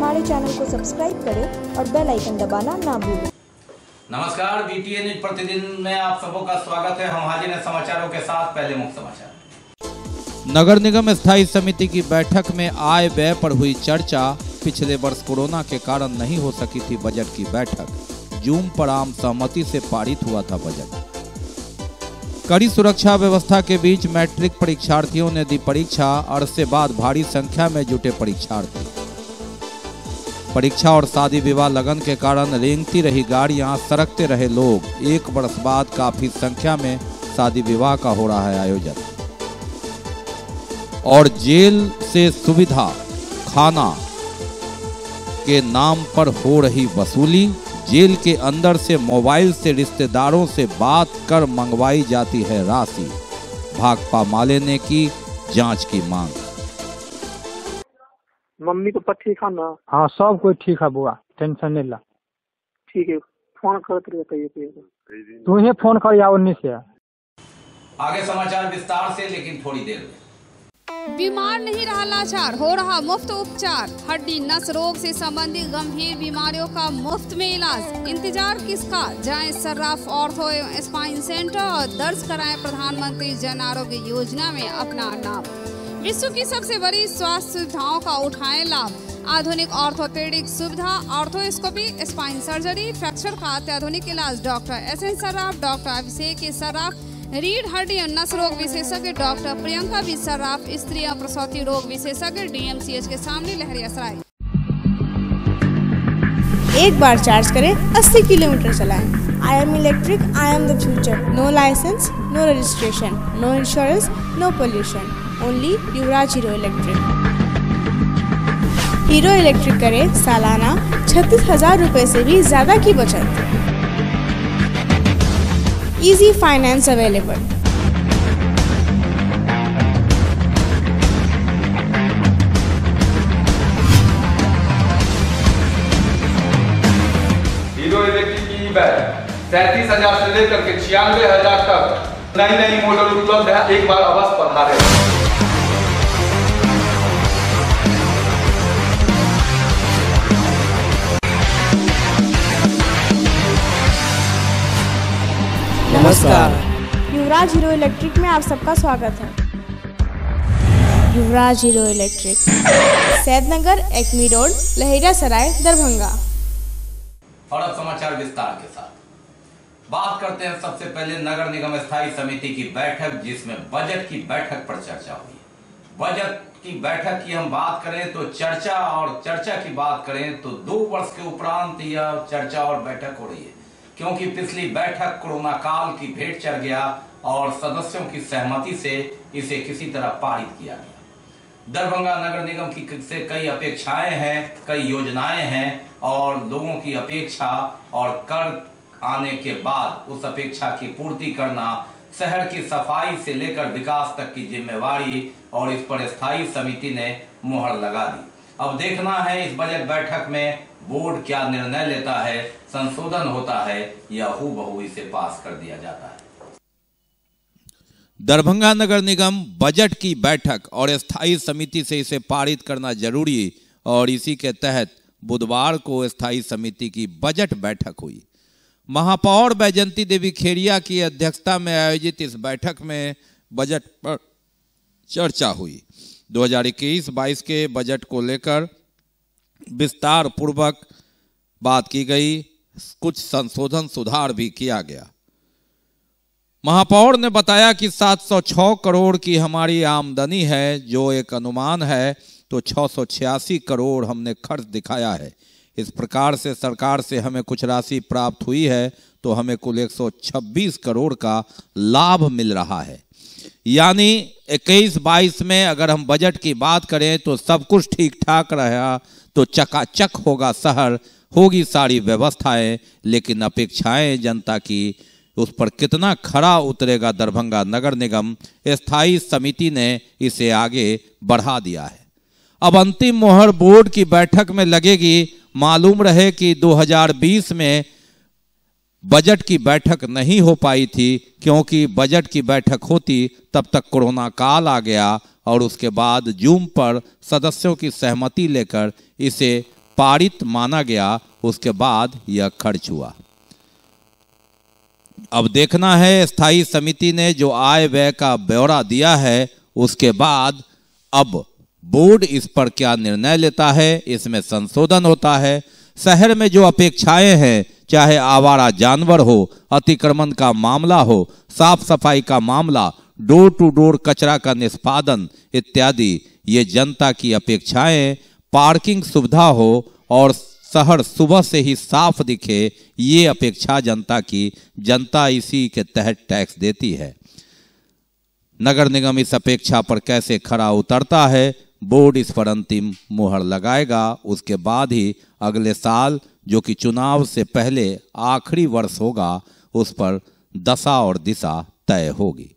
हमारे चैनल को सब्सक्राइब करें और बेल आइकन दबाना ना भूलें। नमस्कार, बीटीए न्यूज प्रतिदिन में आप सबों का स्वागत है। हम हाजिर हैं समाचारों के साथ। पहले मुख्य समाचार। नगर निगम स्थायी समिति की बैठक में आय व्यय पर हुई चर्चा। पिछले वर्ष कोरोना के कारण नहीं हो सकी थी बजट की बैठक। जूम पर आम सहमति से पारित हुआ था बजट। कड़ी सुरक्षा व्यवस्था के बीच मैट्रिक परीक्षार्थियों ने दी परीक्षा। अरसे बाद भारी संख्या में जुटे परीक्षार्थी। परीक्षा और शादी विवाह लगन के कारण रेंगती रही गाड़ियां, सरकते रहे लोग। 1 वर्ष बाद काफी संख्या में शादी विवाह का हो रहा है आयोजन। और जेल से सुविधा खाना के नाम पर हो रही वसूली। जेल के अंदर से मोबाइल से रिश्तेदारों से बात कर मंगवाई जाती है राशि। भाकपा माले ने की जांच की मांग। मम्मी को पर ठीक है ना? हाँ, सब कोई ठीक है बुआ, टेंशन नहीं ला। ठीक है, फोन करते रहिए। तू ही फोन कर या उन्नीस से। आगे समाचार विस्तार से, लेकिन थोड़ी देर में। बीमार नहीं रहा लाचार, हो रहा मुफ्त उपचार। हड्डी नस रोग से संबंधित गंभीर बीमारियों का मुफ्त में इलाज। इंतजार किसका, जाएं सर्राफ ऑर्थो एवं स्पाइन सेंटर और दर्ज कराएं प्रधानमंत्री जन आरोग्य योजना में अपना नाम। विश्व की सबसे बड़ी स्वास्थ्य सुविधाओं का उठाएं लाभ। आधुनिक ऑर्थोपेडिक सुविधा, ऑर्थोस्कोपी, स्पाइन सर्जरी, फ्रैक्चर का अत्याधुनिक इलाज। डॉक्टर SN सर्राफ, डॉक्टर अभिषेक सर्राफ, रीढ़ हड्डी और नस रोग विशेषज्ञ डॉक्टर प्रियंका बी सर्राफ, स्त्री और प्रसूति रोग विशेषज्ञ DMCH के सामने लहरियासराय। एक बार चार्ज करें, 80 किलोमीटर चलाएं। I am electric, I am the future. No license, no registration, no insurance, no pollution. Only Yuvraj Hero electric. Hero electric करें सालाना 36,000 रुपए से भी ज्यादा की बचत। Easy finance available. Hero electric की बैग 37,000 से लेकर के 96,000 तक नई मॉडल उपलब्ध है। एक बार अवश्य पधारें। नमस्कार, युवराज हीरो इलेक्ट्रिक में आप सबका स्वागत है। Yuvraj Hero Electric, Saidnagar, Acme road, Laheriasarai, Darbhanga. और अब समाचार विस्तार के साथ। बात करते हैं सबसे पहले नगर निगम स्थायी समिति की बैठक, जिसमें बजट की बैठक पर चर्चा हुई। बजट की बैठक की हम बात करें तो चर्चा की बात करें तो 2 वर्ष के उपरांत यह चर्चा और बैठक हो रही है, क्योंकि पिछली बैठक कोरोना काल की भेंट चढ़ गया और सदस्यों की सहमति से इसे किसी तरह पारित किया गया। दरभंगा नगर निगम की से कई अपेक्षाएं हैं, कई योजनाएं हैं और लोगों की अपेक्षा और कर आने के बाद उस अपेक्षा की पूर्ति करना, शहर की सफाई से लेकर विकास तक की जिम्मेवारी, और इस पर स्थायी समिति ने मुहर लगा दी। अब देखना है इस बजट बैठक में बोर्ड क्या निर्णय लेता है, संशोधन होता है या हूबहू इसे पास कर दिया जाता है। दरभंगा नगर निगम बजट की बैठक और स्थायी समिति से इसे पारित करना जरूरी, और इसी के तहत बुधवार को स्थायी समिति की बजट बैठक हुई। महापौर बैजंती देवी खेरिया की अध्यक्षता में आयोजित इस बैठक में बजट पर चर्चा हुई। 2021-22 के बजट को लेकर विस्तार पूर्वक बात की गई। कुछ संशोधन सुधार भी किया गया। महापौर ने बताया कि 706 करोड़ की हमारी आमदनी है, जो एक अनुमान है, तो 686 करोड़ हमने खर्च दिखाया है। इस प्रकार से सरकार से हमें कुछ राशि प्राप्त हुई है, तो हमें कुल 126 करोड़ का लाभ मिल रहा है। यानी 21-22 में अगर हम बजट की बात करें तो सब कुछ ठीक ठाक रहा तो चकाचक होगा शहर, होगी सारी व्यवस्थाएं, लेकिन अपेक्षाएं जनता की, उस पर कितना खरा उतरेगा दरभंगा नगर निगम। स्थायी समिति ने इसे आगे बढ़ा दिया है। अब अंतिम मोहर बोर्ड की बैठक में लगेगी। मालूम रहे कि 2020 में बजट की बैठक नहीं हो पाई थी, क्योंकि बजट की बैठक होती तब तक कोरोना काल आ गया और उसके बाद जूम पर सदस्यों की सहमति लेकर इसे पारित माना गया, उसके बाद यह खर्च हुआ। अब देखना है स्थायी समिति ने जो आय व्यय का ब्यौरा दिया है, उसके बाद अब बोर्ड इस पर क्या निर्णय लेता है, इसमें संशोधन होता है। शहर में जो अपेक्षाएं हैं, चाहे आवारा जानवर हो, अतिक्रमण का मामला हो, साफ सफाई का मामला, डोर टू डोर कचरा का निष्पादन इत्यादि, ये जनता की अपेक्षाएं, पार्किंग सुविधा हो और शहर सुबह से ही साफ दिखे, ये अपेक्षा जनता की, जनता इसी के तहत टैक्स देती है। नगर निगम इस अपेक्षा पर कैसे खरा उतरता है, बोर्ड इस पर अंतिम मुहर लगाएगा। उसके बाद ही अगले साल, जो कि चुनाव से पहले आखिरी वर्ष होगा, उस पर दशा और दिशा तय होगी।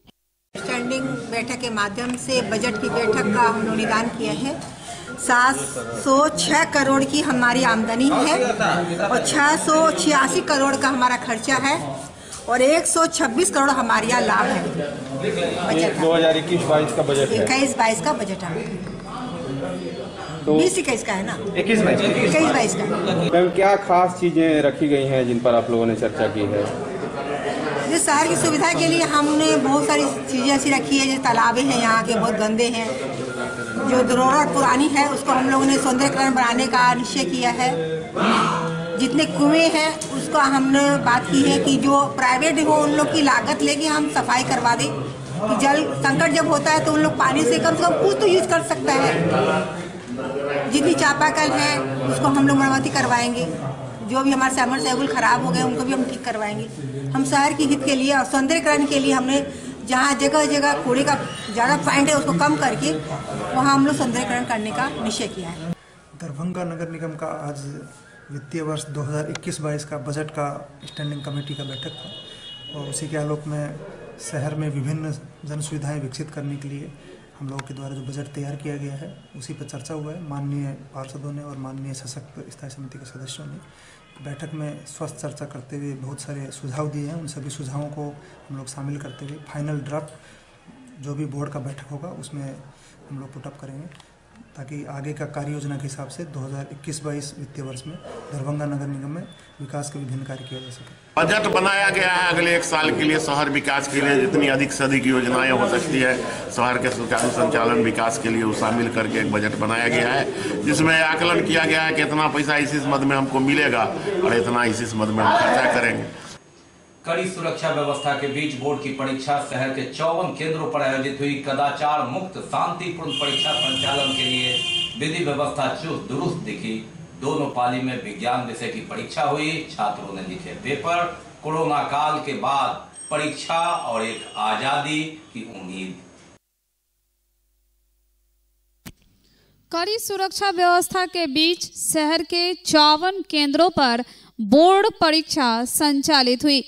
स्टैंडिंग बैठक के माध्यम से बजट की बैठक का हम लोग निदान किया है। 706 करोड़ की हमारी आमदनी है और 686 करोड़ का हमारा खर्चा है और 126 करोड़ हमारे यहाँ लाभ है। बजट 2021-22 का बजट है। 21-22 का बजट है। 20-21 का है ना? 21-22 का। मैम, क्या खास चीजें रखी गई हैं जिन पर आप लोगों ने चर्चा की है? जैसे शहर की सुविधा के लिए हमने बहुत सारी चीजें ऐसी रखी है, जैसे तालाबें हैं यहाँ के बहुत गंदे हैं, जो धरोहर पुरानी है उसको हम लोगों ने सौंदर्यीकरण बनाने का निश्चय किया है। जितने कुएं हैं उसका हमने बात की है कि जो प्राइवेट हो उन लोग की लागत लेके हम सफाई करवा दें, कि जल संकट जब होता है तो उन लोग पानी से कम कुछ तो यूज कर सकता है। जितनी चापाकल है उसको हम लोग मरम्मती करवाएंगे, जो भी हमारे सबमर्सिबल खराब हो गए उनको भी हम ठीक करवाएंगे। हम शहर की हित के लिए और सौंदर्यीकरण के लिए हमने जहाँ जगह जगह कूड़े का ज़्यादा पॉइंट है उसको कम करके वहाँ हम लोग सौंदर्यीकरण करने का निश्चय किया है। दरभंगा नगर निगम का आज वित्तीय वर्ष 2021-22 का बजट का स्टैंडिंग कमेटी का बैठक था और उसी के आलोक में शहर में विभिन्न जन सुविधाएं विकसित करने के लिए हम लोगों के द्वारा जो बजट तैयार किया गया है उसी पर चर्चा हुआ है। माननीय पार्षदों ने और माननीय सशक्त स्थायी समिति के सदस्यों ने बैठक में स्वस्थ चर्चा करते हुए बहुत सारे सुझाव दिए हैं। उन सभी सुझावों को हम लोग शामिल करते हुए फाइनल ड्राफ्ट जो भी बोर्ड का बैठक होगा उसमें हम लोग पुटअप करेंगे, ताकि आगे का कार्य योजना के हिसाब से 2021-22 वित्तीय वर्ष में दरभंगा नगर निगम में विकास के विभिन्न कार्य किया जा सके। बजट बनाया गया है अगले एक साल के लिए शहर विकास के लिए, जितनी अधिक से अधिक योजनाएं हो सकती है शहर के सुचारू संचालन विकास के लिए वो शामिल करके एक बजट बनाया गया है, जिसमें आकलन किया गया है कि इतना पैसा इस मद में हमको मिलेगा और इतना इस मद में हम खर्चा करेंगे। कड़ी सुरक्षा व्यवस्था के बीच बोर्ड की परीक्षा शहर के 54 केंद्रों पर आयोजित हुई। कदाचार मुक्त शांतिपूर्ण परीक्षा संचालन के लिए विधि व्यवस्था चुस्त दुरुस्त दिखी। दोनों पाली में विज्ञान विषय की परीक्षा हुई। छात्रों ने लिखे पेपर। कोरोना काल के बाद परीक्षा और एक आजादी की उम्मीद। कड़ी सुरक्षा व्यवस्था के बीच शहर के 54 केंद्रों पर बोर्ड परीक्षा संचालित हुई।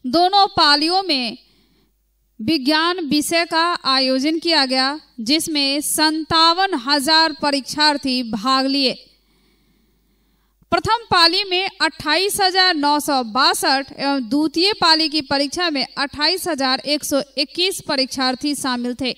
दोनों पालियों में विज्ञान विषय का आयोजन किया गया, जिसमें 57,000 परीक्षार्थी भाग लिए। प्रथम पाली में 28,962 एवं द्वितीय पाली की परीक्षा में 28,121 परीक्षार्थी शामिल थे।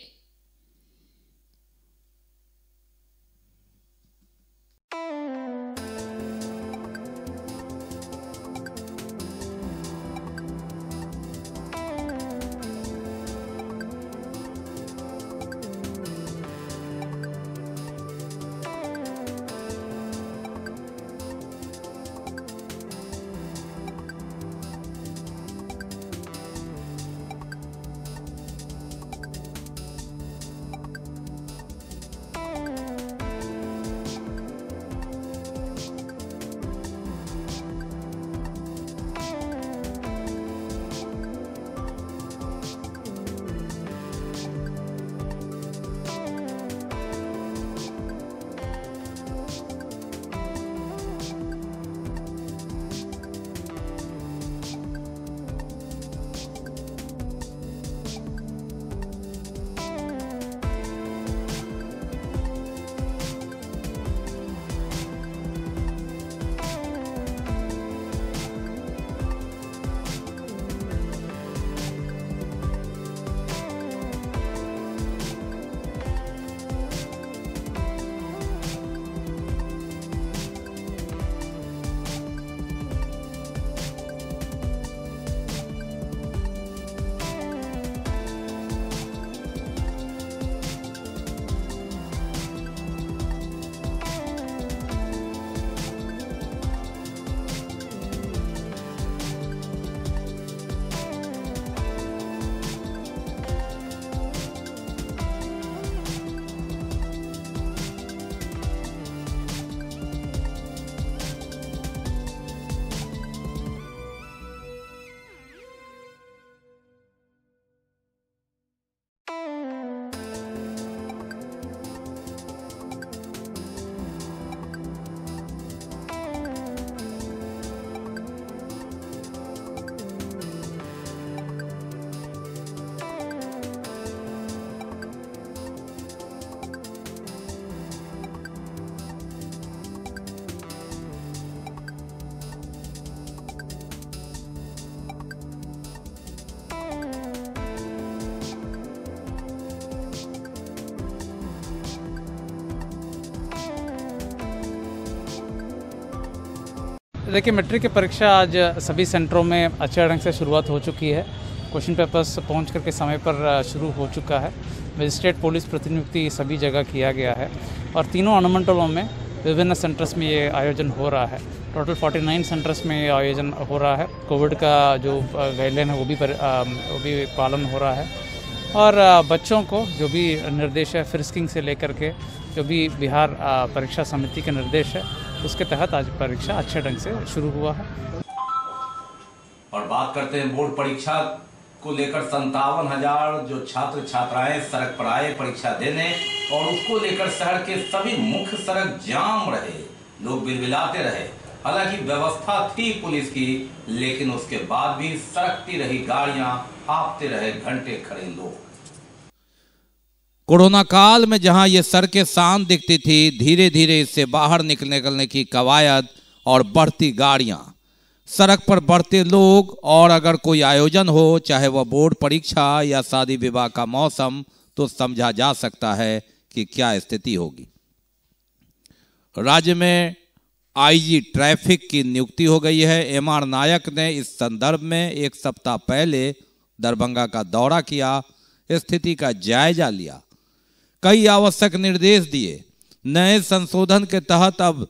देखिए, मैट्रिक की परीक्षा आज सभी सेंटरों में अच्छे ढंग से शुरुआत हो चुकी है। क्वेश्चन पेपर्स पहुंच करके समय पर शुरू हो चुका है। मजिस्ट्रेट पुलिस प्रतिनियुक्ति सभी जगह किया गया है और तीनों अनुमंडलों में विभिन्न सेंटर्स में ये आयोजन हो रहा है। टोटल 49 सेंटर्स में ये आयोजन हो रहा है। कोविड का जो गाइडलाइन है वो भी पालन हो रहा है और बच्चों को जो भी निर्देश है फ्रिस्किंग से लेकर के जो भी बिहार परीक्षा समिति के निर्देश है उसके तहत आज परीक्षा अच्छे ढंग से शुरू हुआ है। और बात करते हैं बोर्ड परीक्षा को लेकर 57,000 जो छात्र छात्राएं सड़क पर आए परीक्षा देने और उसको लेकर शहर के सभी मुख्य सड़क जाम रहे, लोग बिलबिलाते रहे। हालांकि व्यवस्था थी पुलिस की, लेकिन उसके बाद भी सड़कती रही गाड़ियां, हाँफते रहे घंटे खड़े लोग। कोरोना काल में जहां ये सड़कें शांत दिखती थी, धीरे धीरे इससे बाहर निकलने की कवायद और बढ़ती गाड़ियां, सड़क पर बढ़ते लोग और अगर कोई आयोजन हो, चाहे वह बोर्ड परीक्षा या शादी विवाह का मौसम, तो समझा जा सकता है कि क्या स्थिति होगी। राज्य में आईजी ट्रैफिक की नियुक्ति हो गई है। एमआर नायक ने इस संदर्भ में एक सप्ताह पहले दरभंगा का दौरा किया, स्थिति का जायजा लिया, कई आवश्यक निर्देश दिए। नए संशोधन के तहत अब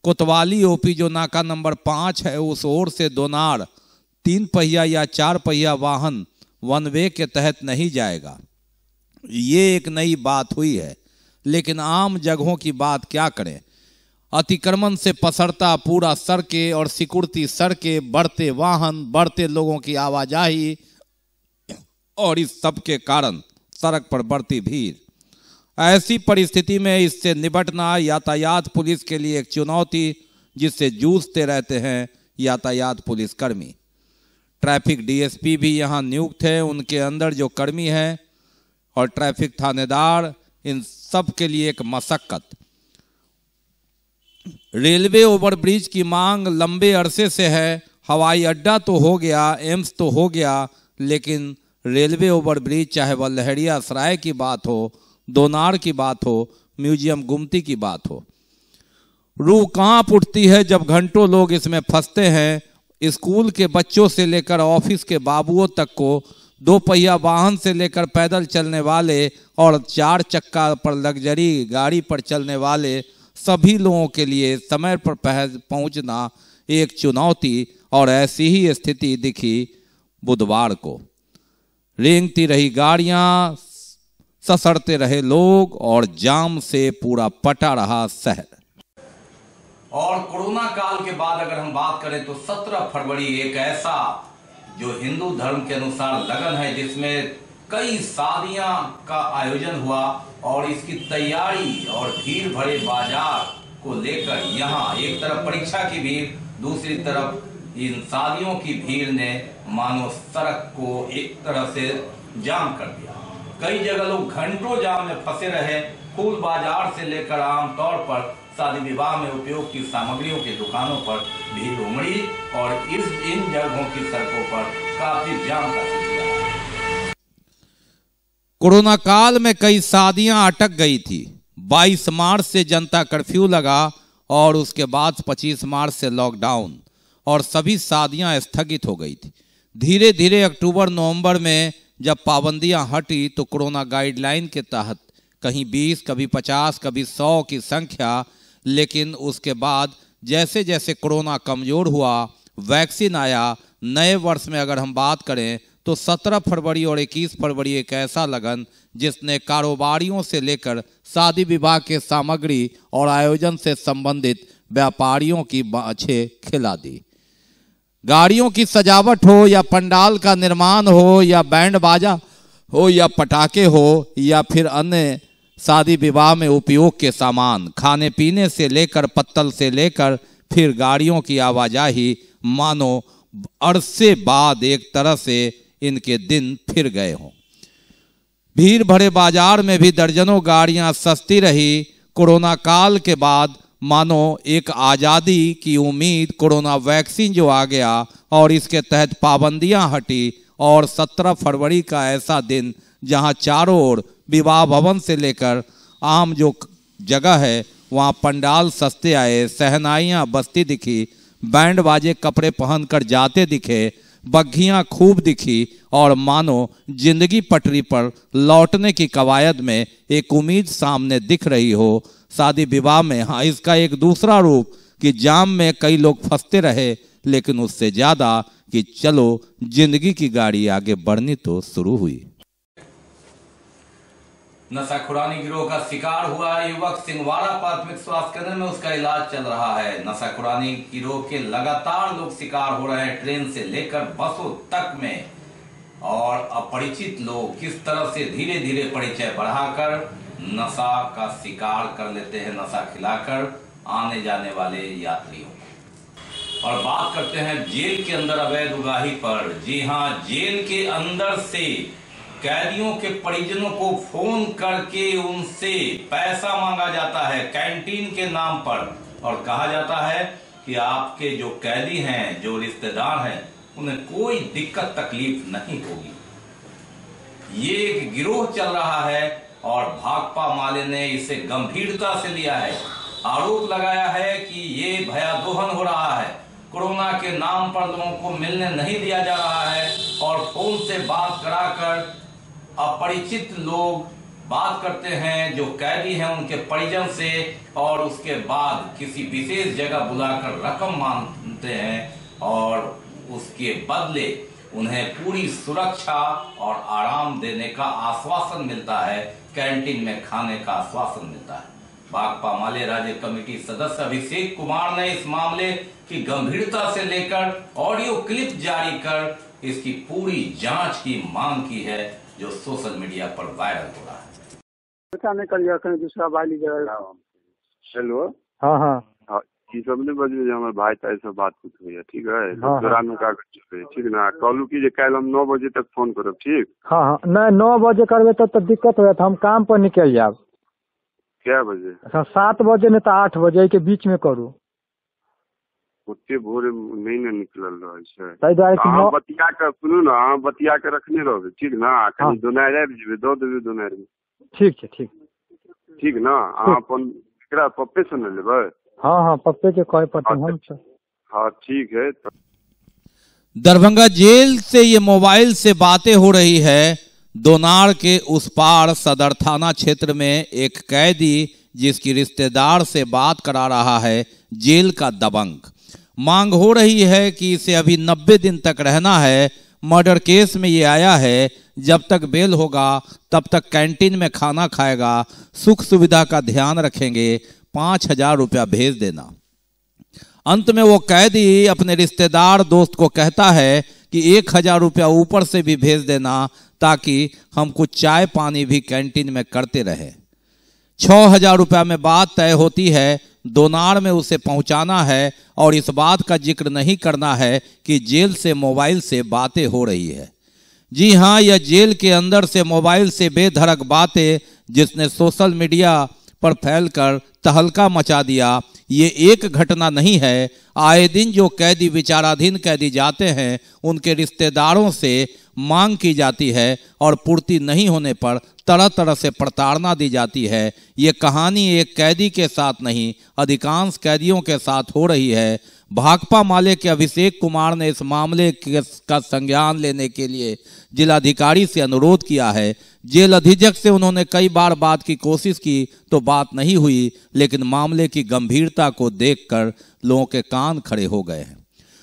कोतवाली ओपी जो नाका नंबर 5 है उस ओर से दोनार 3 पहिया या 4 पहिया वाहन वन वे के तहत नहीं जाएगा। ये एक नई बात हुई है, लेकिन आम जगहों की बात क्या करें। अतिक्रमण से पसरता पूरा सड़कें और सिकुड़ती सड़कें, बढ़ते वाहन, बढ़ते लोगों की आवाजाही और इस सब के कारण सड़क पर बढ़ती भीड़। ऐसी परिस्थिति में इससे निपटना यातायात पुलिस के लिए एक चुनौती, जिससे जूझते रहते हैं यातायात पुलिस कर्मी। ट्रैफिक डीएसपी भी यहां नियुक्त है, उनके अंदर जो कर्मी है और ट्रैफिक थानेदार, इन सब के लिए एक मशक्कत। रेलवे ओवरब्रिज की मांग लंबे अरसे से है। हवाई अड्डा तो हो गया, एम्स तो हो गया, लेकिन रेलवे ओवरब्रिज, चाहे वह लहरिया सराय की बात हो, दोनार की बात हो, म्यूजियम गुमती की बात हो, रूह कांप उठती है जब घंटों लोग इसमें फंसते हैं। स्कूल के बच्चों से लेकर ऑफिस के बाबुओं तक को, 2 पहिया वाहन से लेकर पैदल चलने वाले और 4 चक्का पर लग्जरी गाड़ी पर चलने वाले सभी लोगों के लिए समय पर पहुंचना एक चुनौती। और ऐसी ही स्थिति दिखी बुधवार को। रेंगती रही गाड़ियां, ससरते रहे लोग और जाम से पूरा पटा रहा शहर। और कोरोना काल के बाद अगर हम बात करें तो 17 फरवरी एक ऐसा जो हिंदू धर्म के अनुसार लगन है, जिसमें कई शादियां का आयोजन हुआ और इसकी तैयारी और भीड़ भरे बाजार को लेकर यहाँ एक तरफ परीक्षा की भीड़, दूसरी तरफ इन शादियों की भीड़ ने मानो सड़क को एक तरह से जाम कर दिया। कई जगह लोग घंटों जाम में फंसे रहे। फूल बाजार से लेकर आमतौर पर शादी विवाह में उपयोग की सामग्रियों की दुकानों पर भीड़ उमड़ी और इन जगहों की सड़कों पर काफी जाम का सिलसिला है। कोरोना काल में कई शादियां अटक गई थी। 22 मार्च से जनता कर्फ्यू लगा और उसके बाद 25 मार्च से लॉकडाउन और सभी शादियां स्थगित हो गई थी। धीरे धीरे अक्टूबर नवंबर में जब पाबंदियां हटी तो कोरोना गाइडलाइन के तहत कहीं 20, कभी 50, कभी 100 की संख्या, लेकिन उसके बाद जैसे जैसे कोरोना कमज़ोर हुआ, वैक्सीन आया। नए वर्ष में अगर हम बात करें तो 17 फरवरी और 21 फरवरी एक ऐसा लगन जिसने कारोबारियों से लेकर शादी विवाह के सामग्री और आयोजन से संबंधित व्यापारियों की बाछें खिला दी। गाड़ियों की सजावट हो या पंडाल का निर्माण हो या बैंड बाजा हो या पटाखे हो या फिर अन्य शादी विवाह में उपयोग के सामान, खाने पीने से लेकर पत्तल से लेकर फिर गाड़ियों की आवाजाही, मानो अरसे बाद एक तरह से इनके दिन फिर गए हों। भीड़ भरे बाजार में भी दर्जनों गाड़ियां सस्ती रही। कोरोना काल के बाद मानो एक आज़ादी की उम्मीद, कोरोना वैक्सीन जो आ गया और इसके तहत पाबंदियां हटी और 17 फरवरी का ऐसा दिन जहां चारों ओर विवाह भवन से लेकर आम जो जगह है वहां पंडाल सस्ते आए, शहनाइयां बजती दिखी, बैंड बाजे कपड़े पहनकर जाते दिखे, बग्घियां खूब दिखी और मानो जिंदगी पटरी पर लौटने की कवायद में एक उम्मीद सामने दिख रही हो। शादी विवाह में हाँ इसका एक दूसरा रूप कि जाम में कई लोग फंसते रहे, लेकिन उससे ज्यादा कि चलो जिंदगी की गाड़ी आगे बढ़नी तो शुरू हुई। नशाखुरानी गिरोह का शिकार हुआ युवक सिंहवाड़ा प्राथमिक स्वास्थ्य केंद्र में उसका इलाज चल रहा है। नशाखुरानी गिरोह के लगातार लोग शिकार हो रहे हैं, ट्रेन से लेकर बसों तक में, और अपरिचित लोग किस तरह से धीरे धीरे परिचय बढ़ाकर नशा का शिकार कर लेते हैं, नशा खिलाकर आने जाने वाले यात्रियों। और बात करते हैं जेल के अंदर अवैध उगाही पर। जी हां, जेल के अंदर से कैदियों के परिजनों को फोन करके उनसे पैसा मांगा जाता है कैंटीन के नाम पर, और कहा जाता है कि आपके जो कैदी हैं, जो रिश्तेदार हैं, उन्हें कोई दिक्कत तकलीफ नहीं होगी। ये एक गिरोह चल रहा है और भाकपा माले ने इसे गंभीरता से लिया है। आरोप लगाया है कि ये भयादोहन हो रहा है, कोरोना के नाम पर लोगों को मिलने नहीं दिया जा रहा है और फोन से बात कराकर अपरिचित लोग बात करते हैं जो कैदी हैं उनके परिजन से, और उसके बाद किसी विशेष जगह बुलाकर रकम मांगते हैं और उसके बदले उन्हें पूरी सुरक्षा और आराम देने का आश्वासन मिलता है, कैंटीन में खाने का आश्वासन मिलता है। भाकपा माले राज्य कमेटी सदस्य अभिषेक कुमार ने इस मामले की गंभीरता से लेकर ऑडियो क्लिप जारी कर इसकी पूरी जांच की मांग की है, जो सोशल मीडिया पर वायरल हो रहा है। पता नहीं कर कहीं दूसरा बाली जाएगा। हेलो, हाँ हाँ ई सब नहीं बजे हमारे भाई ताई से बात कुछ हुई है, ठीक है? हाँ, दौरान में का ठीक ना कहलू की कल हम 9 बजे तक फोन करब, ठीक? हाँ हाँ नहीं 9 बजे करबे तो दिक्कत हो जाता, हम काम पर निकल जाब। क्या बजे? 7 बजे नहीं तो 8 बजे के बीच में करू। ओते भोरे नहीं न निकलल रहे छै, ताहि दुआरे कि अहाँ बतिया के सुनू ना, अहाँ बतिया के रखने रहबे, ठीक ना? कनी दोनार आबि जेबे, दऽ देबे दोनार में। ठीक छै, ठीक ना? अहाँ अपन एकरा पप्पे से न लेबै? हाँ हाँ पप्पे के कहे पड़ते हम से। हाँ ठीक है। दरभंगा जेल से ये मोबाइल से बातें हो रही है। दोनार के उस पार सदर थाना क्षेत्र में एक कैदी जिसकी रिश्तेदार से बात करा रहा है जेल का दबंग। मांग हो रही है कि इसे अभी 90 दिन तक रहना है। मर्डर केस में ये आया है, जब तक बेल होगा तब तक कैंटीन में खाना खाएगा, सुख सुविधा का ध्यान रखेंगे, 5000 रुपया भेज देना। अंत में वो कैदी अपने रिश्तेदार दोस्त को कहता है कि 1000 रुपया ऊपर से भी भेज देना, ताकि हम कुछ चाय पानी भी कैंटीन में करते रहे। 6000 रुपया में बात तय होती है। दोनार में उसे पहुंचाना है और इस बात का जिक्र नहीं करना है कि जेल से मोबाइल से बातें हो रही है। जी हाँ, यह जेल के अंदर से मोबाइल से बेधड़क बातें जिसने सोशल मीडिया पर फैलकर तहलका मचा दिया, ये एक घटना नहीं है। आए दिन जो कैदी विचाराधीन कैदी जाते हैं उनके रिश्तेदारों से मांग की जाती है और पूर्ति नहीं होने पर तरह तरह से प्रताड़ना दी जाती है। ये कहानी एक कैदी के साथ नहीं, अधिकांश कैदियों के साथ हो रही है। भाकपा माले के अभिषेक कुमार ने इस मामले का संज्ञान लेने के लिए जिलाधिकारी से अनुरोध किया है। जेल अधीक्षक से उन्होंने कई बार बात की कोशिश की तो बात नहीं हुई, लेकिन मामले की गंभीरता को देखकर लोगों के कान खड़े हो गए हैं।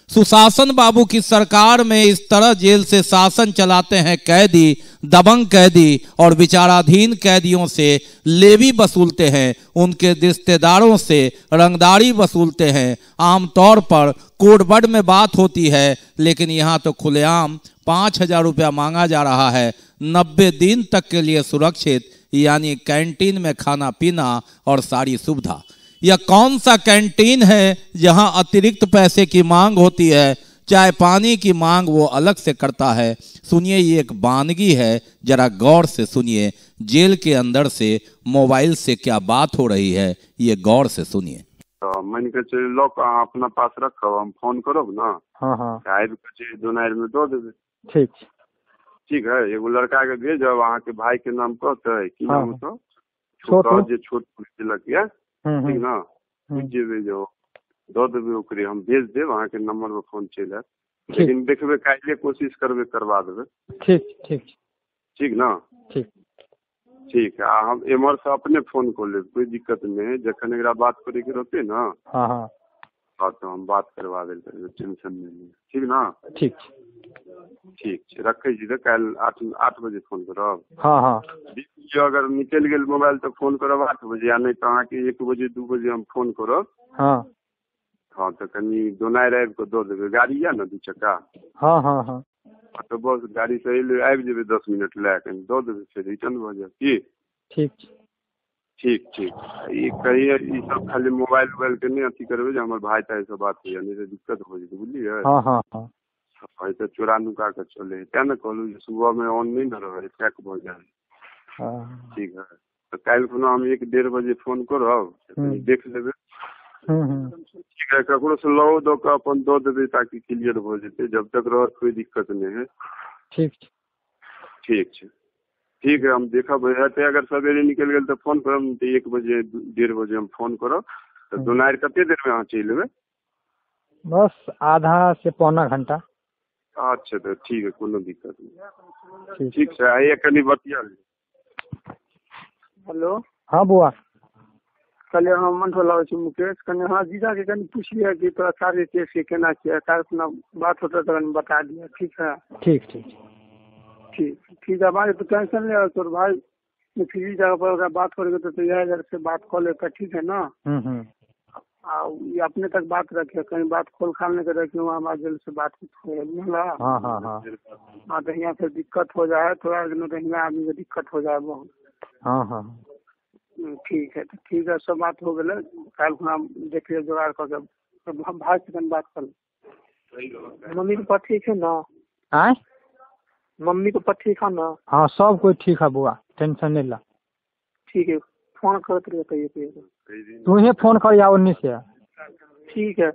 सुशासन बाबू की सरकार में इस तरह जेल से शासन चलाते हैं कैदी, दबंग कैदी और विचाराधीन कैदियों से लेवी वसूलते हैं, उनके रिश्तेदारों से रंगदारी वसूलते हैं। आमतौर पर कोडवर्ड में बात होती है, लेकिन यहाँ तो खुलेआम 5000 रुपया मांगा जा रहा है 90 दिन तक के लिए सुरक्षित, यानी कैंटीन में खाना पीना और सारी सुविधा। यह कौन सा कैंटीन है जहां अतिरिक्त पैसे की मांग होती है? चाय पानी की मांग वो अलग से करता है। सुनिए, ये एक वानगी है, जरा गौर से सुनिए। जेल के अंदर से मोबाइल से क्या बात हो रही है, ये गौर से सुनिए। मान के चलिए लोग अपना पास रखो, हम फोन करो ना। हाँ हाँ दोनार में दो देवे। ठीक है। एगो लड़का के भेजो, वहाँ के भाई के नाम कहते कि नाम तो छोट लग गया, ठीक ना? जेबे जो दो देवे ओकरे हम भेज देव, अहाँ के नंबर पे फोन चल आयत, लेकिन देखबे काल्हि कोशिश करबे करवा देवे। ठीक ठीक ठीक ना? ठीक ठीक है, हम एमर से अपने फोन कर ले, कोई दिक्कत नहीं है। जखन एकरा बात करे के रहते ना, हाँ हाँ हाँ तो हम बात करवा दे, टेंशन नहीं। ठीक ना? ठीक ठीक है, रखे छी तो कल 8 बजे फोन करब। हाँ हाँ अगर निकल गए मोबाइल तो फोन करब 8 बजे, या नहीं तो अहाँ के 1 बजे 2 बजे हम फोन करब। हाँ हाँ तो कनी दोनार आबि के दो देवे, गाड़ी या ना 2 चक्का? हाँ हाँ हाँ तो बस गाड़ी से आबि जेबे 10 मिनट लए के दो देवे, फिर रिटर्न भ जाए। की ठीक ठीक ठीक, ये कहिए ई सब खाली मोबाइल उबाइल के नहीं अथी करबे, जे हमर भाई ताई से बात हो, नहीं तो दिक्कत हो जेतै, बुझलिए? हाँ हाँ हाँ भाई तो चोरा नुका के चले, क्या न कहलू सुबह में ऑन नहीं न रहे, पैक भ जाए। ठीक है, तो कल खुना हम 1-1:30 बजे फोन करब, देख लेबे। ठीक है, ककरो से लो दो के अपन दो देबे ताकि क्लियर हो जेते, जब तक रहत कोई दिक्कत नहीं है। ठीक ठीक है, ठीक है, हम देखब हेतै, अगर सवेरे निकल गेल तो फोन करब, तो 1 बजे 1:30 बजे हम फोन करब। तो दोनार कते देर में अहाँ चलि एबै? बस आधा से पौना घंटा। अच्छा तो ठीक है, कोनो दिक्कत नहीं। ठीक है, आइए कनी बतिया ले। हेलो, हाँ बुआ, कल हम मंठोला मुकेश, कने हाँ जीजा के कनी पूछिए कि तोरा कार्य कैसे केना किया, कार्य बात होता तो कनी बता दिया। ठीक है? ठीक ठीक ठीक ठीक है, भाई तो टेंशन ले, तोर भाई फ्री जगह पर अगर बात करेगा तो यह जगह से बात कर लेता। ठीक है ना? ये अपने तक बात रखे, कहीं बात खोल खाल नहीं करे कि वहाँ जल्द से बात हो। हाँ हाँ हाँ हाँ, तो यहाँ फिर दिक्कत हो जाए थोड़ा, यहाँ आदमी को दिक्कत हो जाए बहुत। हाँ हाँ ठीक है, तो ठीक है, सब बात हो गए। कल हम देखिए जोगाड़ करके भाई से बात कर। मम्मी के पास ठीक है ना? आए मम्मी को पास ठीक है ना? हाँ सब कोई ठीक है बुआ, टेंशन नहीं ला। ठीक है, फोन करते रहिए, तू ही फोन कर या 19 से। ठीक है।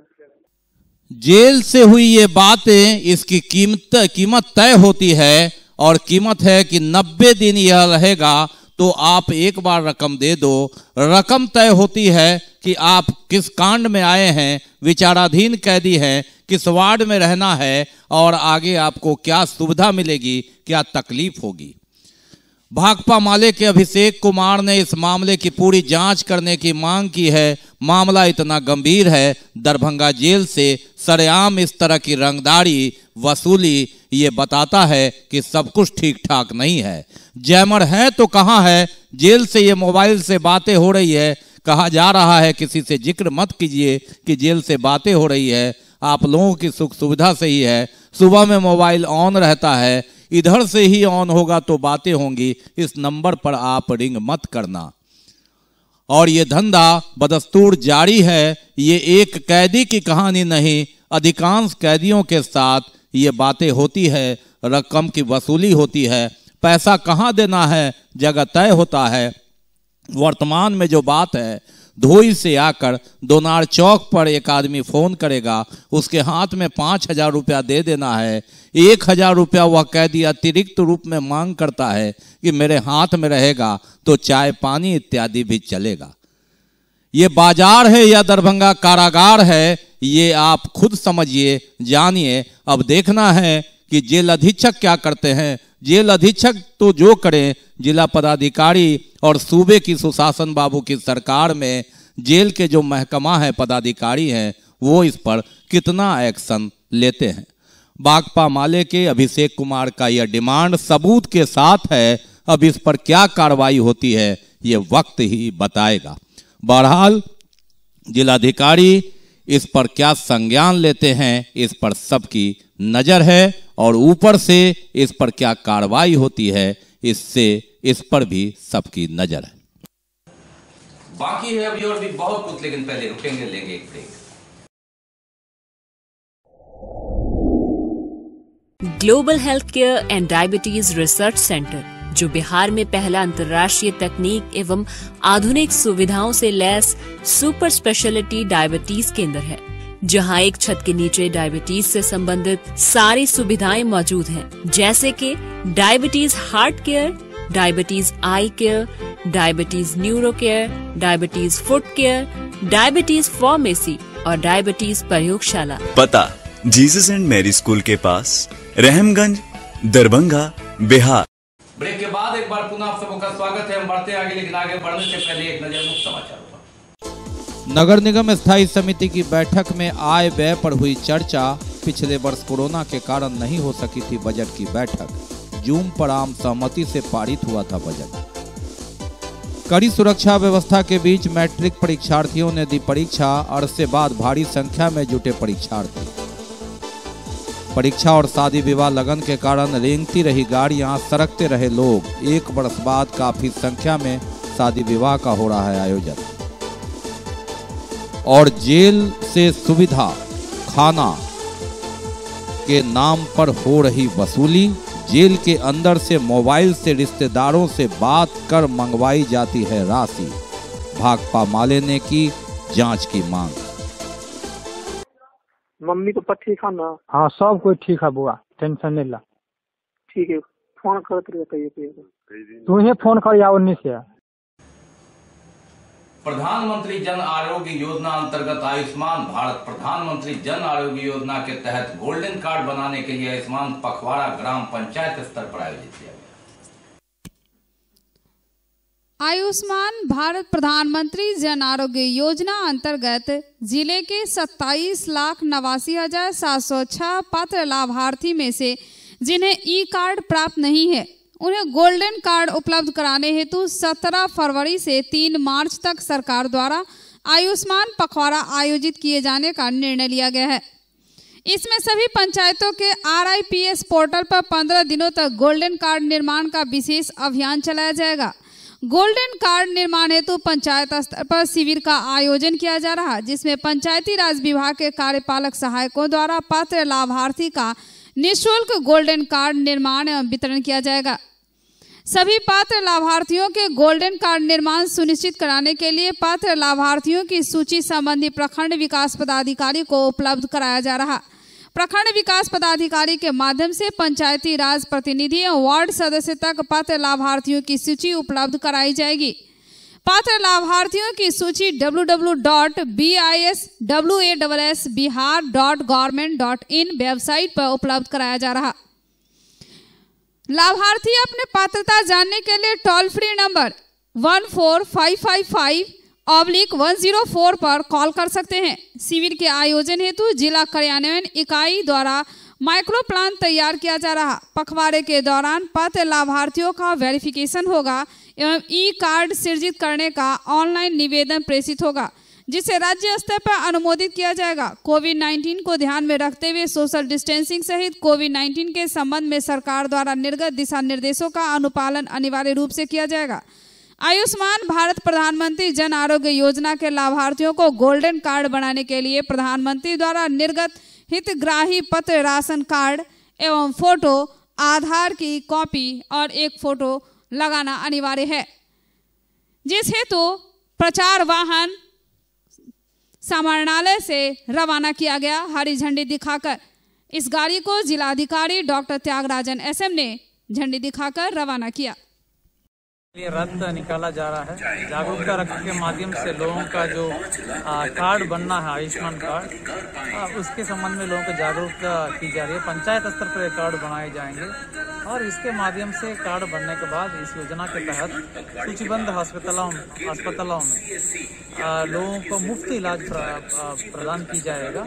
जेल से हुई ये बातें, इसकी कीमत तय होती है, और कीमत है कि 90 दिन यह रहेगा तो आप एक बार रकम दे दो। रकम तय होती है कि आप किस कांड में आए हैं, विचाराधीन कैदी हैं, किस वार्ड में रहना है, और आगे आपको क्या सुविधा मिलेगी, क्या तकलीफ होगी। भाकपा माले के अभिषेक कुमार ने इस मामले की पूरी जांच करने की मांग की है। मामला इतना गंभीर है, दरभंगा जेल से सरेआम इस तरह की रंगदारी वसूली, ये बताता है कि सब कुछ ठीक ठाक नहीं है। जैमर है तो कहाँ है? जेल से ये मोबाइल से बातें हो रही है, कहा जा रहा है किसी से जिक्र मत कीजिए कि जेल से बातें हो रही है, आप लोगों की सुख सुविधा से ही है। सुबह में मोबाइल ऑन रहता है, इधर से ही ऑन होगा तो बातें होंगी, इस नंबर पर आप रिंग मत करना। और ये धंधा बदस्तूर जारी है, ये एक कैदी की कहानी नहीं, अधिकांश कैदियों के साथ ये बातें होती है, रकम की वसूली होती है, पैसा कहाँ देना है जगह तय होता है। वर्तमान में जो बात है, धोई से आकर दोनार चौक पर एक आदमी फोन करेगा, उसके हाथ में 5,000 रुपया दे देना है। 1,000 रुपया वह कैदी अतिरिक्त रूप में मांग करता है कि मेरे हाथ में रहेगा तो चाय पानी इत्यादि भी चलेगा। ये बाजार है या दरभंगा कारागार है, ये आप खुद समझिए, जानिए। अब देखना है कि जेल अधीक्षक क्या करते हैं। जेल अधीक्षक तो जो करें, जिला पदाधिकारी और सूबे की सुशासन बाबू की सरकार में जेल के जो महकमा है, पदाधिकारी हैं, वो इस पर कितना एक्शन लेते हैं। भाकपा माले के अभिषेक कुमार का यह डिमांड सबूत के साथ है। अब इस पर क्या कार्रवाई होती है ये वक्त ही बताएगा। बहरहाल जिलाधिकारी इस पर क्या संज्ञान लेते हैं, इस पर सबकी नजर है, और ऊपर से इस पर क्या कार्रवाई होती है, इस पर भी सबकी नजर है। बाकी है अभी और भी बहुत कुछ, लेकिन पहले रुकेंगे, लेंगे एक break. Global health care and diabetes research centre, जो बिहार में पहला अंतर्राष्ट्रीय तकनीक एवं आधुनिक सुविधाओं से लैस सुपर स्पेशलिटी डायबिटीज केंद्र है, जहां एक छत के नीचे डायबिटीज से संबंधित सारी सुविधाएं मौजूद हैं, जैसे कि diabetes heart care, diabetes eye care, diabetes neuro care, diabetes foot care, diabetes pharmacy, और डायबिटीज प्रयोगशाला। पता जीसस एंड मैरी स्कूल के पास, रहमगंज, दरभंगा, बिहार। ब्रेक के बाद एक बार पुनः आप सबों का स्वागत है। हम बढ़ते आगे, लेकिन आगे बढ़ने से पहले एक नजर मुख्य समाचारों पर। नगर निगम स्थायी समिति की बैठक में आय व्यय पर हुई चर्चा। पिछले वर्ष कोरोना के कारण नहीं हो सकी थी बजट की बैठक। जूम पर आम सहमति से पारित हुआ था बजट। कड़ी सुरक्षा व्यवस्था के बीच मैट्रिक परीक्षार्थियों ने दी परीक्षा। अरसे बाद भारी संख्या में जुटे परीक्षार्थी। परीक्षा और शादी विवाह लगन के कारण रेंगती रही गाड़ियां, सरकते रहे लोग। 1 वर्ष बाद काफी संख्या में शादी विवाह का हो रहा है आयोजन। और जेल से सुविधा खाना के नाम पर हो रही वसूली। जेल के अंदर से मोबाइल से रिश्तेदारों से बात कर मंगवाई जाती है राशि। भाकपा माले ने की जांच की मांग। मम्मी को पट्टी खाना। हाँ सब कोई ठीक है बुआ, टेंशन नहीं ला। ठीक है, फोन करते रहते। तू ही फोन कर या उन्नीस से। प्रधानमंत्री जन आरोग्य योजना अंतर्गत आयुष्मान भारत प्रधानमंत्री जन आरोग्य योजना के तहत गोल्डन कार्ड बनाने के लिए आयुष्मान पखवाड़ा ग्राम पंचायत स्तर पर आयोजित किया गया। आयुष्मान भारत प्रधानमंत्री जन आरोग्य योजना अंतर्गत जिले के 27,89,706 पात्र लाभार्थी में से जिन्हें ई कार्ड प्राप्त नहीं है, उन्हें गोल्डन कार्ड उपलब्ध कराने हेतु 17 फरवरी से 3 मार्च तक सरकार द्वारा आयुष्मान पखवाड़ा आयोजित किए जाने का निर्णय लिया गया है। इसमें सभी पंचायतों के RIPS पोर्टल पर 15 दिनों तक गोल्डन कार्ड निर्माण का विशेष अभियान चलाया जाएगा। गोल्डन कार्ड निर्माण हेतु पंचायत स्तर पर शिविर का आयोजन किया जा रहा है, जिसमें पंचायती राज विभाग के कार्यपालक सहायकों द्वारा पात्र लाभार्थी का निःशुल्क गोल्डन कार्ड निर्माण एवं वितरण किया जाएगा। सभी पात्र लाभार्थियों के गोल्डन कार्ड निर्माण सुनिश्चित कराने के लिए पात्र लाभार्थियों की सूची संबंधी प्रखंड विकास पदाधिकारी को उपलब्ध कराया जा रहा। प्रखंड विकास पदाधिकारी के माध्यम से पंचायती राज प्रतिनिधि एवं वार्ड सदस्य तक पात्र लाभार्थियों की सूची उपलब्ध कराई जाएगी। पात्र लाभार्थियों की सूची www.biswassbihar.government.in वेबसाइट पर उपलब्ध कराया जा रहा। लाभार्थी अपने पात्रता जानने के लिए टोल फ्री नंबर 14555/104 पर कॉल कर सकते हैं। शिविर के आयोजन हेतु जिला कार्यान्वयन इकाई द्वारा माइक्रो प्लान तैयार किया जा रहा। पखवाड़े के दौरान पात्र लाभार्थियों का वेरिफिकेशन होगा एवं ई कार्ड सृजित करने का ऑनलाइन निवेदन प्रेषित होगा, जिसे राज्य स्तर पर अनुमोदित किया जाएगा। कोविड-19 को ध्यान में रखते हुए सोशल डिस्टेंसिंग सहित कोविड-19 के संबंध में सरकार द्वारा निर्गत दिशा निर्देशों का अनुपालन अनिवार्य रूप से किया जाएगा। आयुष्मान भारत प्रधानमंत्री जन आरोग्य योजना के लाभार्थियों को गोल्डन कार्ड बनाने के लिए प्रधानमंत्री द्वारा निर्गत हितग्राही पत्र, राशन कार्ड एवं फोटो, आधार की कॉपी और एक फोटो लगाना अनिवार्य है, जिस हेतु प्रचार वाहन समाहरणालय से रवाना किया गया। हरी झंडी दिखाकर इस गाड़ी को जिलाधिकारी डॉक्टर त्यागराजन SM ने झंडी दिखाकर रवाना किया। ये रथ निकाला जा रहा है। जागरूकता रथ के माध्यम से लोगों का जो कार्ड बनना है, आयुष्मान कार्ड, उसके संबंध में लोगों को जागरूकता की जा रही है। पंचायत स्तर पर कार्ड बनाए जाएंगे और इसके माध्यम से कार्ड बनने के बाद इस योजना के तहत सूचीबद्ध अस्पतालों में लोगों को मुफ्त इलाज प्रदान की जाएगा।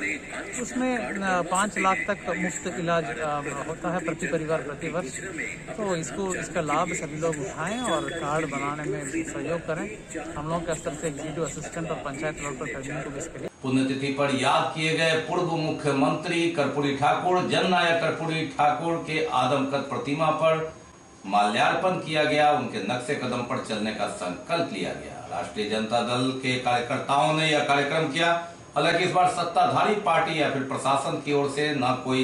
उसमें 5 लाख तक मुफ्त इलाज होता है प्रति परिवार प्रति वर्ष। तो इसका लाभ सभी लोग उठाएं और कार्ड बनाने में सहयोग करें। हम लोगों के स्तर से एग्जीक्यूटिव असिस्टेंट और पंचायत वर्कर कर्मियों को इसके लिए पुण्यतिथि पर याद किए गए पूर्व मुख्यमंत्री कर्पूरी ठाकुर, जननायक कर्पूरी ठाकुर के आदमकद प्रतिमा पर माल्यार्पण किया गया। उनके नक्शे कदम पर चलने का संकल्प लिया गया। राष्ट्रीय जनता दल के कार्यकर्ताओं ने यह कार्यक्रम किया। हालांकि इस बार सत्ताधारी पार्टी या फिर प्रशासन की ओर से न कोई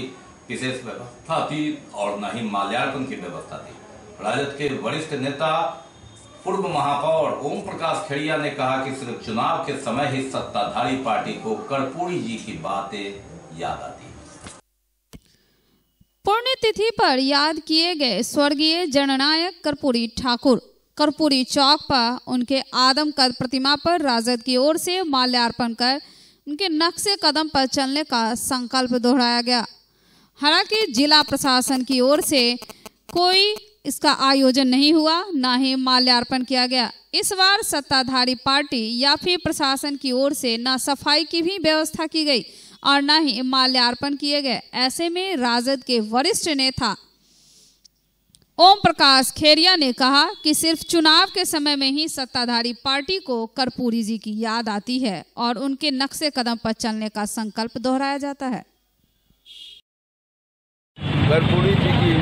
विशेष व्यवस्था थी और न ही माल्यार्पण की व्यवस्था थी। राजद के वरिष्ठ नेता पूर्व महापौर ओम प्रकाश खेड़िया ने कहा कि सिर्फ चुनाव के समय ही सत्ताधारी पार्टी को कर्पूरी जी की बातें याद आती। पुण्यतिथि पर याद किए गए स्वर्गीय जननायक कर्पूरी ठाकुर। कर्पूरी चौक पर उनके आदमकद प्रतिमा पर राजद की ओर से माल्यार्पण कर उनके नक्शे कदम पर चलने का संकल्प दोहराया गया। हालांकि जिला प्रशासन की ओर से कोई इसका आयोजन नहीं हुआ, ना ही माल्यार्पण किया गया। इस बार सत्ताधारी पार्टी या फिर प्रशासन की ओर से न सफाई की भी व्यवस्था की गई और न ही माल्यार्पण किए गए। ऐसे में राजद के वरिष्ठ नेता ओम प्रकाश खेरिया ने कहा कि सिर्फ चुनाव के समय में ही सत्ताधारी पार्टी को कर्पूरी जी की याद आती है और उनके नक्शे कदम पर चलने का संकल्प दोहराया जाता है। कर्पूरी जी की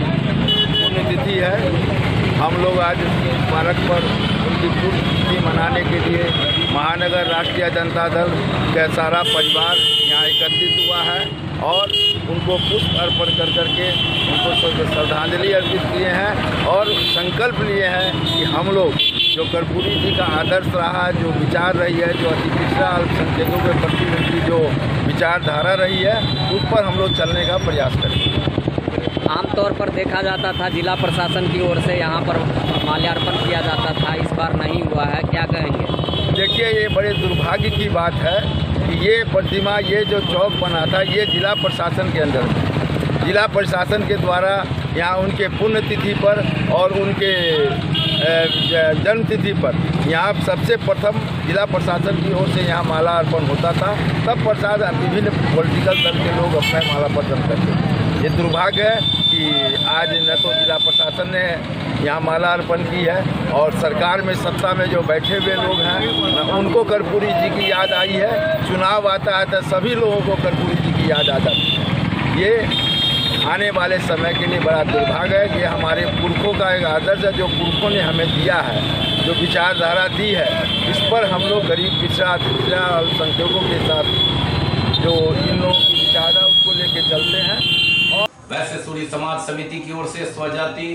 पुण्यतिथि है। हम लोग आज उनकी स्मारक पर उनकी पुण्यतिथि मनाने के लिए महानगर राष्ट्रीय जनता दल का सारा परिवार यहाँ एकत्रित हुआ है और उनको पुष्प अर्पण कर करके उनको श्रद्धांजलि अर्पित किए हैं और संकल्प लिए हैं कि हम लोग जो कर्पूरी जी का आदर्श रहा है, जो विचार रही है, जो अति पिछड़ा अल्पसंख्यकों के प्रति उनकी जो विचारधारा रही है, उस पर हम लोग चलने का प्रयास करेंगे। आमतौर पर देखा जाता था जिला प्रशासन की ओर से यहाँ पर माल्यार्पण किया जाता था, इस बार नहीं हुआ है, क्या कहेंगे? देखिए, ये बड़े दुर्भाग्य की बात है कि ये प्रतिमा, ये जो चौक बना था, ये जिला प्रशासन के अंदर है। जिला प्रशासन के द्वारा यहाँ उनके पुण्यतिथि पर और उनके जन्मतिथि पर यहाँ सबसे प्रथम जिला प्रशासन की ओर से यहाँ माला अर्पण होता था। तब प्रसाद विभिन्न पॉलिटिकल दल के लोग अपना माला अर्पण करते थे। ये दुर्भाग्य है कि आज न तो जिला प्रशासन ने यहाँ माला अर्पण की है और सरकार में सत्ता में जो बैठे हुए लोग हैं उनको कर्पूरी जी की याद आई है। चुनाव आता है तो सभी लोगों को कर्पूरी जी की याद आ जाती है। ये आने वाले समय के लिए बड़ा दुर्भाग्य है कि हमारे पुरखों का एक आदर्श है, जो पुरखों ने हमें दिया है, जो विचारधारा दी है, इस पर हम लोग गरीब पिछड़ा अल्पसंख्यकों के साथ जो इन लोगों की विचारधारा उसको लेके चलते हैं। और वैसे सूरी समाज समिति की ओर से स्वजाति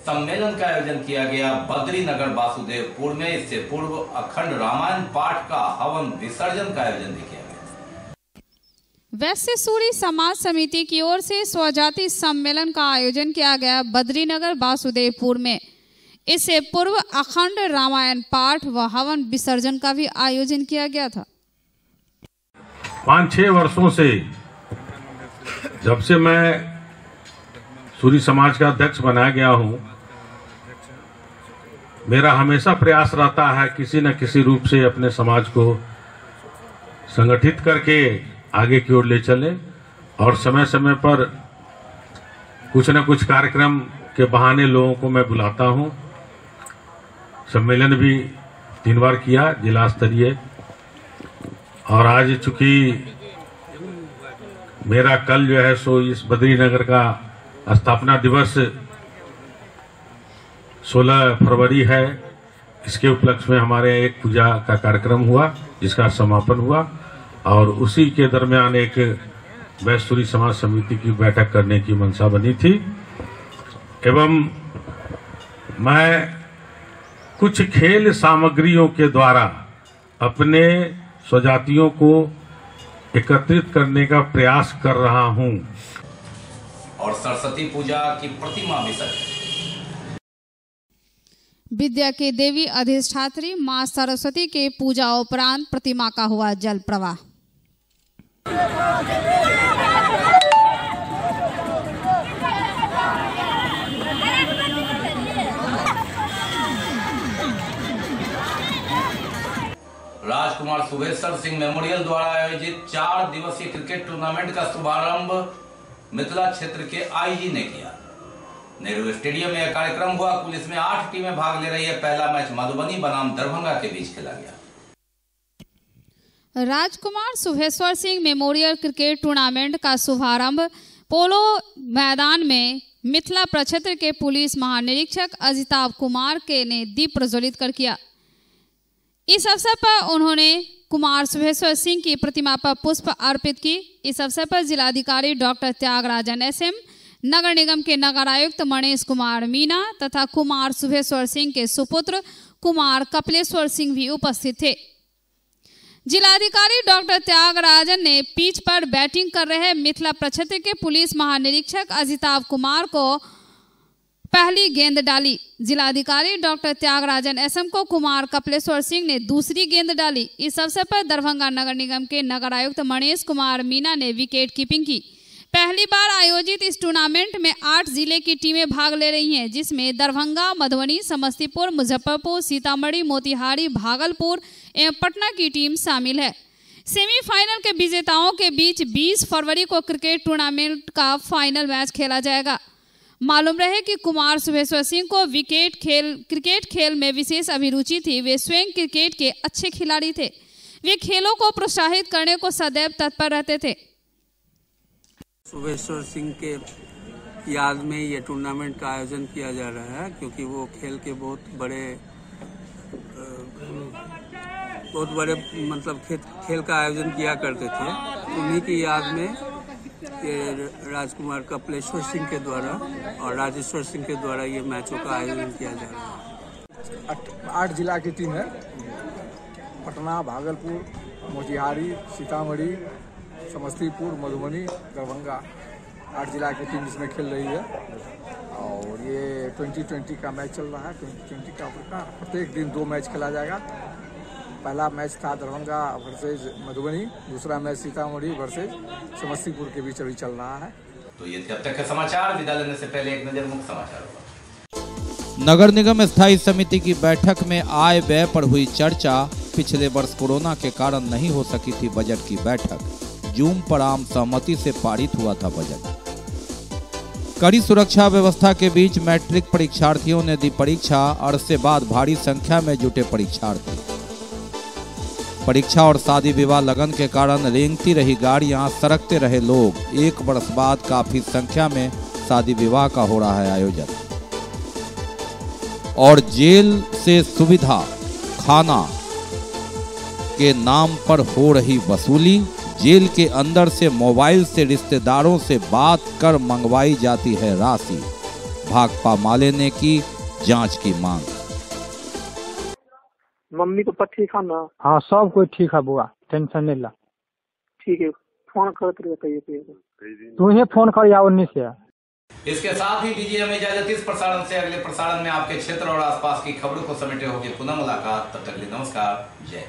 सम्मेलन का आयोजन किया गया बद्रीनगर वासुदेवपुर में। इससे पूर्व अखंड रामायण पाठ का हवन विसर्जन का आयोजन किया गया। वैसे सूरी समाज समिति की ओर से स्वजाति सम्मेलन का आयोजन किया गया बद्रीनगर वासुदेवपुर में। इससे पूर्व अखंड रामायण पाठ व हवन विसर्जन का भी आयोजन किया गया था। 5-6 वर्षों से जब से मैं सूरी समाज का अध्यक्ष बनाया गया हूं, मेरा हमेशा प्रयास रहता है किसी न किसी रूप से अपने समाज को संगठित करके आगे की ओर ले चले और समय समय पर कुछ न कुछ कार्यक्रम के बहाने लोगों को मैं बुलाता हूं। सम्मेलन भी 3 बार किया जिला स्तरीय, और आज चूंकि मेरा कल जो है सो इस बद्रीनगर का स्थापना दिवस 16 फरवरी है, इसके उपलक्ष्य में हमारे एक पूजा का कार्यक्रम हुआ जिसका समापन हुआ और उसी के दरमियान एक वैसूरी समाज समिति की बैठक करने की मंशा बनी थी। एवं मैं कुछ खेल सामग्रियों के द्वारा अपने स्वजातियों को एकत्रित करने का प्रयास कर रहा हूं। और सरस्वती पूजा की प्रतिमा विसर्जन। विद्या के देवी अधिष्ठात्री मां सरस्वती के पूजा उपरांत प्रतिमा का हुआ जल प्रवाह। राजकुमार सुभेश्वर सिंह मेमोरियल द्वारा आयोजित 4 दिवसीय क्रिकेट टूर्नामेंट का शुभारंभ मिथिला क्षेत्र के आईजी ने किया। नेहरू स्टेडियम में यह कार्यक्रम हुआ। कुल इसमें 8 टीमें भाग ले रही है। पहला मैच मधुबनी बनाम दरभंगा के बीच खेला गया। राजकुमार सुभेश्वर सिंह मेमोरियल क्रिकेट टूर्नामेंट का शुभारंभ पोलो मैदान में मिथिला प्रक्षेत्र के पुलिस महानिरीक्षक अजिताभ कुमार के ने दीप प्रज्वलित कर किया। इस अवसर पर उन्होंने कुमार सुभेश्वर सिंह की प्रतिमा पर पुष्प अर्पित की। इस अवसर पर जिलाधिकारी डॉक्टर त्यागराजन एसएम, नगर निगम के नगर आयुक्त मणेश कुमार मीना तथा कुमार सुभेश्वर सिंह के सुपुत्र कुमार कपिलेश्वर सिंह भी उपस्थित थे। जिलाधिकारी डॉक्टर त्यागराजन ने पिच पर बैटिंग कर रहे मिथिला प्रक्षेत्र के पुलिस महानिरीक्षक अजिताभ कुमार को पहली गेंद डाली। जिलाधिकारी डॉक्टर त्यागराजन एसएम को कुमार कपिलेश्वर सिंह ने दूसरी गेंद डाली। इस अवसर पर दरभंगा नगर निगम के नगर आयुक्त मणेश कुमार मीना ने विकेट कीपिंग की। पहली बार आयोजित इस टूर्नामेंट में 8 जिले की टीमें भाग ले रही हैं, जिसमें दरभंगा, मधुबनी, समस्तीपुर, मुजफ्फरपुर, सीतामढ़ी, मोतिहारी, भागलपुर एवं पटना की टीम शामिल है। सेमीफाइनल के विजेताओं के बीच 20 फरवरी को क्रिकेट टूर्नामेंट का फाइनल मैच खेला जाएगा। मालूम रहे कि कुमार सुभेश्वर सिंह को क्रिकेट खेल में विशेष अभिरुचि थी। वे स्वयं क्रिकेट के अच्छे खिलाड़ी थे। वे खेलों को प्रोत्साहित करने को सदैव तत्पर रहते थे। सुभेश्वर सिंह के याद में ये टूर्नामेंट का आयोजन किया जा रहा है, क्योंकि वो खेल के बहुत बड़े मतलब खेल का आयोजन किया करते थे। उन्हीं की याद में ये राजकुमार कपिलेश्वर सिंह के द्वारा और राजेश्वर सिंह के द्वारा ये मैचों का आयोजन किया जा रहा है। 8 जिला की टीम है। पटना, भागलपुर, मोतिहारी, सीतामढ़ी, समस्तीपुर, मधुबनी, दरभंगा 8 जिला की टीम इसमें खेल रही है। और ये 2020 का मैच चल रहा है। 2020 का प्रत्येक दिन 2 मैच खेला जाएगा। पहला मैच था दरभंगा वर्सेज मधुबनी, दूसरा मैच सीतामढ़ी वर्सेज समस्तीपुर के बीच अभी चल रहा है। तो ये थे अब तक के समाचार। विदा लेने से पहले एक नजर मुख्य समाचार होगा। नगर निगम स्थायी समिति की बैठक में आय व्यय पर हुई चर्चा। पिछले वर्ष कोरोना के कारण नहीं हो सकी थी बजट की बैठक। जूम पर आम सहमति से पारित हुआ था बजट। कड़ी सुरक्षा व्यवस्था के बीच मैट्रिक परीक्षार्थियों ने दी परीक्षा। अरसे बाद भारी संख्या में जुटे परीक्षार्थी। परीक्षा और शादी विवाह लगन के कारण रेंगती रही गाड़ियां, सरकते रहे लोग। 1 वर्ष बाद काफी संख्या में शादी विवाह का हो रहा है आयोजन। और जेल से सुविधा खाना के नाम पर हो रही वसूली। जेल के अंदर से मोबाइल से रिश्तेदारों से बात कर मंगवाई जाती है राशि। भाकपा माले ने की जांच की मांग। मम्मी को पत्थरी खाना। हाँ, सब कोई ठीक है बुआ, टेंशन नहीं ला। ठीक है, फोन करते बताइए। तू ही फोन कर या 19 से। इसके साथ ही दीजिए हमें इजाजत। इस प्रसारण से अगले प्रसारण में आपके क्षेत्र और आसपास की खबरों को समेटे होगी पुनः मुलाकात। तब तक के लिए नमस्कार, जय।